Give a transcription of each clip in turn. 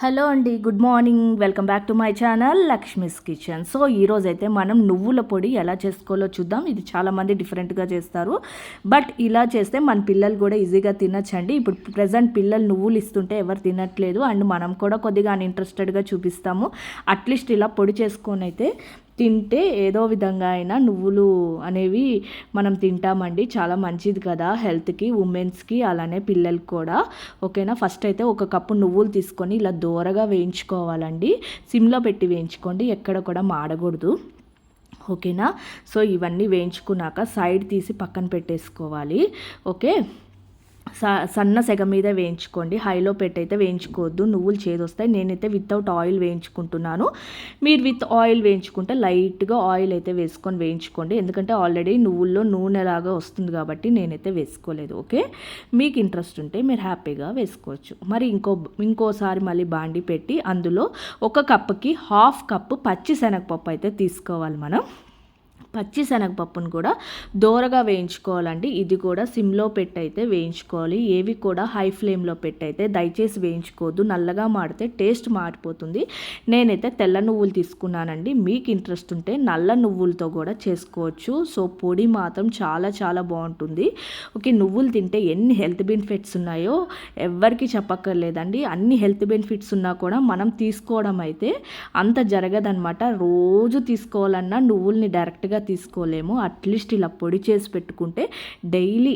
Hello అండి, good morning. Welcome back to my channel Lakshmi's kitchen. So ఈరోజైతే మనం నువ్వుల పొడి ఎలా చేసుకోవాలో చూద్దాం. ఇది చాలామంది డిఫరెంట్గా చేస్తారు, బట్ ఇలా చేస్తే మన పిల్లలు కూడా ఈజీగా తినచ్చండి. ఇప్పుడు ప్రజెంట్ పిల్లలు నువ్వులు ఇస్తుంటే ఎవరు తినట్లేదు, అండ్ మనం కూడా కొద్దిగా అన్ఇంట్రెస్టెడ్గా చూపిస్తాము. అట్లీస్ట్ ఇలా పొడి చేసుకొని అయితే తింటే ఏదో విధంగా అయినా నువ్వులు అనేవి మనం తింటామండి. చాలా మంచిది కదా హెల్త్కి, ఉమెన్స్కి, అలానే పిల్లలకి కూడా. ఓకేనా, ఫస్ట్ అయితే ఒక కప్పు నువ్వులు తీసుకొని ఇలా దోరగా వేయించుకోవాలండి. సిమ్లో పెట్టి వేయించుకోండి, ఎక్కడ కూడా మాడకూడదు. ఓకేనా, సో ఇవన్నీ వేయించుకున్నాక సైడ్ తీసి పక్కన పెట్టేసుకోవాలి. ఓకే, సన్న సెగ మీద వేయించుకోండి, హైలో పెట్టయితే వేయించుకోవద్దు, నువ్వులు చేదొస్తాయి. నేనైతే వితౌట్ ఆయిల్ వేయించుకుంటున్నాను. మీరు విత్ ఆయిల్ వేయించుకుంటే లైట్గా ఆయిల్ అయితే వేసుకొని వేయించుకోండి, ఎందుకంటే ఆల్రెడీ నువ్వుల్లో నూనెలాగా వస్తుంది కాబట్టి నేనైతే వేసుకోలేదు. ఓకే, మీకు ఇంట్రెస్ట్ ఉంటే మీరు హ్యాపీగా వేసుకోవచ్చు. మరి ఇంకోసారి మళ్ళీ బాండి పెట్టి అందులో ఒక కప్పుకి హాఫ్ కప్పు పచ్చి శనగపప్పు అయితే తీసుకోవాలి. మనం పచ్చి శనగపప్పును కూడా దోరగా వేయించుకోవాలండి. ఇది కూడా సిమ్లో పెట్టయితే వేయించుకోవాలి. ఏవి కూడా హై ఫ్లేమ్లో పెట్టయితే దయచేసి వేయించుకోవద్దు, నల్లగా మాడితే టేస్ట్ మారిపోతుంది. నేనైతే తెల్ల నువ్వులు తీసుకున్నానండి. మీకు ఇంట్రెస్ట్ ఉంటే నల్ల నువ్వులతో కూడా చేసుకోవచ్చు. సో పొడి మాత్రం చాలా చాలా బాగుంటుంది. ఓకే, నువ్వులు తింటే ఎన్ని హెల్త్ బెనిఫిట్స్ ఉన్నాయో ఎవ్వరికి చెప్పక్కర్లేదండి. అన్ని హెల్త్ బెనిఫిట్స్ ఉన్నా కూడా మనం తీసుకోవడం అయితే అంత జరగదనమాట. రోజు తీసుకోవాలన్నా నువ్వుల్ని డైరెక్ట్గా తీసుకోలేము. అట్లీస్ట్ ఇలా పొడి చేసి పెట్టుకుంటే డైలీ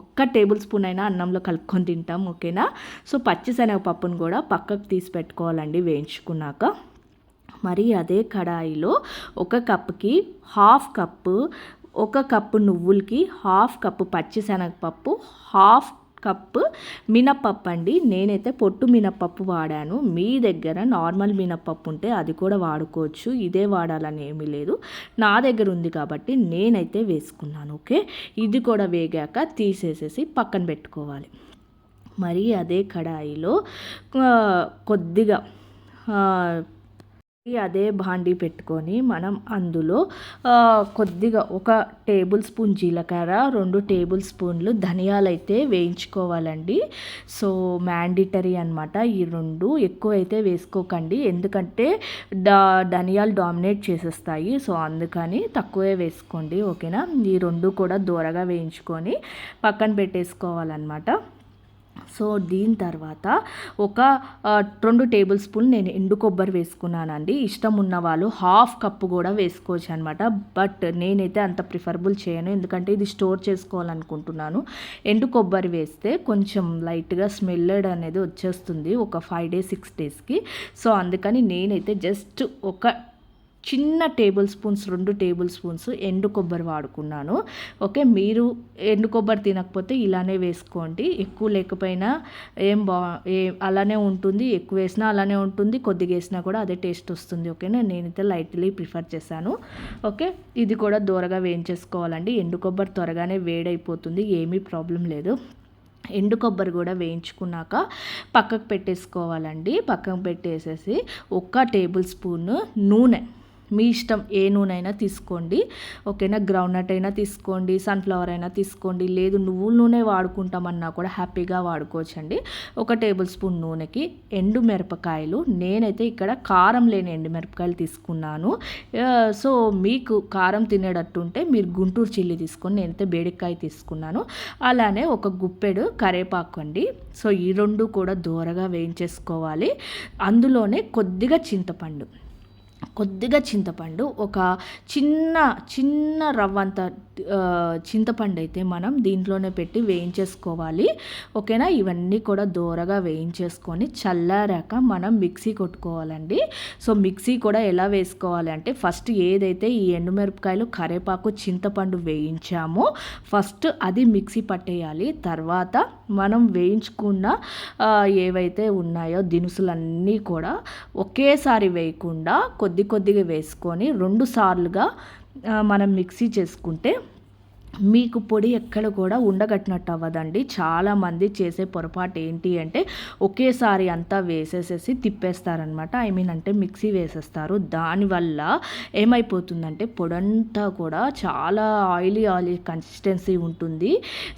ఒక్క టేబుల్ స్పూన్ అయినా అన్నంలో కలుపుకొని తింటాం. ఓకేనా, సో పచ్చిశనగపప్పును కూడా పక్కకు తీసి పెట్టుకోవాలండి వేయించుకున్నాక. మరి అదే కడాయిలో ఒక కప్పుకి హాఫ్ కప్పు, ఒక కప్పు నువ్వులకి హాఫ్ కప్పు పచ్చిశనగపప్పు, హాఫ్ కప్పు మినప్పప్పు అండి. నేనైతే పొట్టు మినప్పప్పు వాడాను. మీ దగ్గర నార్మల్ మినప్పప్పు ఉంటే అది కూడా వాడుకోవచ్చు, ఇదే వాడాలని ఏమీ లేదు. నా దగ్గర ఉంది కాబట్టి నేనైతే వేసుకున్నాను. ఓకే, ఇది కూడా వేగాక తీసేసేసి పక్కన పెట్టుకోవాలి. మరి అదే కడాయిలో కొద్దిగా అదే భాండీ పెట్టుకొని మనం అందులో కొద్దిగా ఒక టేబుల్ స్పూన్ జీలకర్ర, 2 టేబుల్ స్పూన్లు ధనియాలు అయితే వేయించుకోవాలండి. సో మ్యాండిటరీ అనమాట ఈ 2. ఎక్కువ అయితే వేసుకోకండి, ఎందుకంటే ధనియాలు డామినేట్ చేసేస్తాయి. సో అందుకని తక్కువే వేసుకోండి. ఓకేనా, ఈ 2 కూడా దూరగా వేయించుకొని పక్కన పెట్టేసుకోవాలన్నమాట. సో దీని తర్వాత ఒక 2 టేబుల్ స్పూన్ నేను ఎండు కొబ్బరి వేసుకున్నానండి. ఇష్టం ఉన్న వాళ్ళు హాఫ్ కప్పు కూడా వేసుకోవచ్చు అనమాట, బట్ నేనైతే అంత ప్రిఫరబుల్ చేయను, ఎందుకంటే ఇది స్టోర్ చేసుకోవాలనుకుంటున్నాను. ఎండు కొబ్బరి వేస్తే కొంచెం లైట్గా స్మెల్లడ్ అనేది వచ్చేస్తుంది ఒక 5 days 6 daysకి. సో అందుకని నేనైతే జస్ట్ ఒక చిన్న టేబుల్ స్పూన్స్, 2 టేబుల్ స్పూన్స్ ఎండు కొబ్బరి వాడుకున్నాను. ఓకే, మీరు ఎండు కొబ్బరి తినకపోతే ఇలానే వేసుకోండి. ఎక్కువ లేకపోయినా అలానే ఉంటుంది, ఎక్కువ వేసినా అలానే ఉంటుంది, కొద్దిగా వేసినా కూడా అదే టేస్ట్ వస్తుంది. ఓకేనా, నేనైతే లైట్లీ ప్రిఫర్ చేశాను. ఓకే, ఇది కూడా దూరగా వేయించేసుకోవాలండి. ఎండు కొబ్బరి త్వరగానే వేడైపోతుంది, ఏమీ ప్రాబ్లం లేదు. ఎండు కొబ్బరి కూడా వేయించుకున్నాక పక్కకు పెట్టేసుకోవాలండి. పక్కకు పెట్టేసేసి ఒక టేబుల్ స్పూన్ నూనె, మీ ఇష్టం ఏ నూనె అయినా తీసుకోండి. ఓకేనా, గ్రౌండ్నట్ అయినా తీసుకోండి, సన్ఫ్లవర్ అయినా తీసుకోండి, లేదు నువ్వుల నూనె వాడుకుంటామన్నా కూడా హ్యాపీగా వాడుకోవచ్చండి. ఒక టేబుల్ స్పూన్ నూనెకి ఎండు మిరపకాయలు, నేనైతే ఇక్కడ కారం లేని ఎండు మిరపకాయలు తీసుకున్నాను. సో మీకు కారం తినేటట్టు ఉంటే మీరు గుంటూరు చిల్లి తీసుకొని, నేనైతే బేడికాయ తీసుకున్నాను. అలానే ఒక గుప్పెడు కరేపాకు అండి. సో ఈ 2 కూడా దూరగా వేయించేసుకోవాలి. అందులోనే కొద్దిగా చింతపండు, ఒక చిన్న రవ్వంత చింతపండు అయితే మనం దీంట్లోనే పెట్టి వేయించేసుకోవాలి. ఓకేనా, ఇవన్నీ కూడా దూరగా వేయించేసుకొని చల్లారాక మనం మిక్సీ కొట్టుకోవాలండి. సో మిక్సీ కూడా ఎలా వేసుకోవాలి అంటే, ఫస్ట్ ఏదైతే ఈ ఎండుమిరపకాయలు, కరేపాకు, చింతపండు వేయించామో ఫస్ట్ అది మిక్సీ పట్టేయాలి. తర్వాత మనం వేయించుకున్న ఏవైతే ఉన్నాయో దినుసులన్నీ కూడా ఒకేసారి వేయకుండా కొద్దిగా వేసుకొని 2 సార్లుగా మనం మిక్సీ చేసుకుంటే మీకు పొడి ఎక్కడ కూడా ఉండగట్టినట్టు అవ్వదండి. చాలామంది చేసే పొరపాటు ఏంటి అంటే ఒకేసారి అంతా వేసేసేసి తిప్పేస్తారనమాట. అంటే మిక్సీ వేసేస్తారు. దానివల్ల ఏమైపోతుందంటే పొడంతా కూడా చాలా ఆయిలీ కన్సిస్టెన్సీ ఉంటుంది.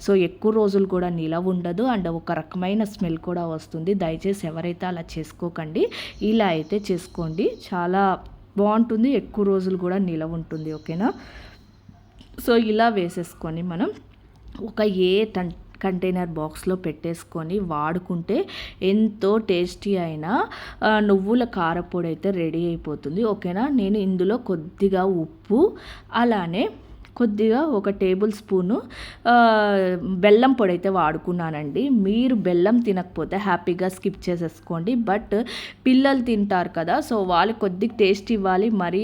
సో ఎక్కువ రోజులు కూడా నిలవ ఉండదు అండ్ ఒక రకమైన స్మెల్ కూడా వస్తుంది. దయచేసి ఎవరైతే అలా చేసుకోకండి. ఇలా అయితే చేసుకోండి. చాలా బాగుంటుంది. ఎక్కువ రోజులు కూడా నిలవ ఉంటుంది. ఓకేనా. సో ఇలా వేసేసుకొని మనం ఒక కంటైనర్ బాక్స్లో పెట్టేసుకొని వాడుకుంటే ఎంతో టేస్టీ అయిన నువ్వుల కారపొడి అయితే రెడీ అయిపోతుంది. ఓకేనా. నేను ఇందులో కొద్దిగా ఉప్పు అలానే కొద్దిగా ఒక టేబుల్ స్పూను బెల్లం పొడి అయితే వాడుకున్నానండి. మీరు బెల్లం తినకపోతే హ్యాపీగా స్కిప్ చేసేసుకోండి. బట్ పిల్లలు తింటారు కదా, సో వాళ్ళకి కొద్దిగా టేస్ట్ ఇవ్వాలి. మరీ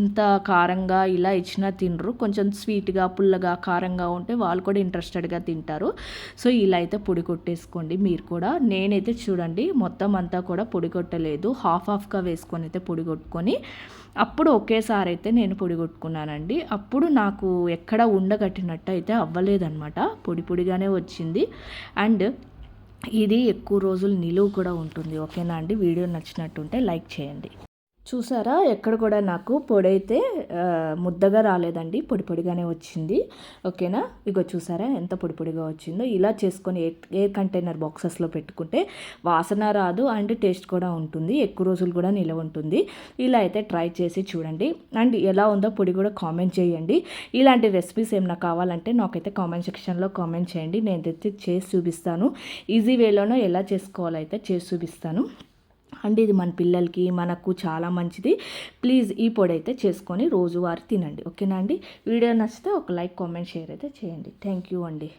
ఇంత కారంగా ఇలా ఇచ్చినా తినరు. కొంచెం స్వీట్గా పుల్లగా కారంగా ఉంటే వాళ్ళు కూడా ఇంట్రెస్టెడ్గా తింటారు. సో ఇలా అయితే పొడి కొట్టేసుకోండి మీరు కూడా. నేనైతే చూడండి మొత్తం అంతా కూడా పొడి కొట్టలేదు, హాఫ్గా వేసుకొని అయితే పొడి కొట్టుకొని అప్పుడు ఒకేసారి అయితే నేను పొడి కొట్టుకున్నానండి. అప్పుడు నాకు ఎక్కడ ఉండగట్టినట్టు అయితే అవ్వలేదన్నమాట. పొడి పొడిగానే వచ్చింది. అండ్ ఇది ఎక్కువ రోజులు నిలువ కూడా ఉంటుంది. ఓకేనా అండి. వీడియో నచ్చినట్టుంటే లైక్ చేయండి. చూసారా, ఎక్కడ కూడా నాకు పొడి అయితే ముద్దగా రాలేదండి, పొడి పొడిగానే వచ్చింది. ఓకేనా. ఇగో చూసారా ఎంత పొడి పొడిగా వచ్చిందో. ఇలా చేసుకొని ఎయిర్ కంటైనర్ బాక్సెస్లో పెట్టుకుంటే వాసన రాదు అండ్ టేస్ట్ కూడా ఉంటుంది. ఎక్కువ రోజులు కూడా నిలవ ఉంటుంది. ఇలా అయితే ట్రై చేసి చూడండి. అండ్ ఎలా ఉందో పొడి కూడా కామెంట్ చేయండి. ఇలాంటి రెసిపీస్ ఏమైనా కావాలంటే నాకైతే కామెంట్ సెక్షన్లో కామెంట్ చేయండి. నేనైతే చేసి చూపిస్తాను. ఈజీ వేలోనో ఎలా చేసుకోవాలో అయితే చేసి చూపిస్తాను. అండ్ ఇది మన పిల్లలకి మనకు చాలా మంచిది. ప్లీజ్ ఈ పొడి అయితే చేసుకొని రోజువారీ తినండి. ఓకేనా అండి. వీడియో నచ్చితే ఒక లైక్ కామెంట్ షేర్ అయితే చేయండి. థ్యాంక్ యూ అండి.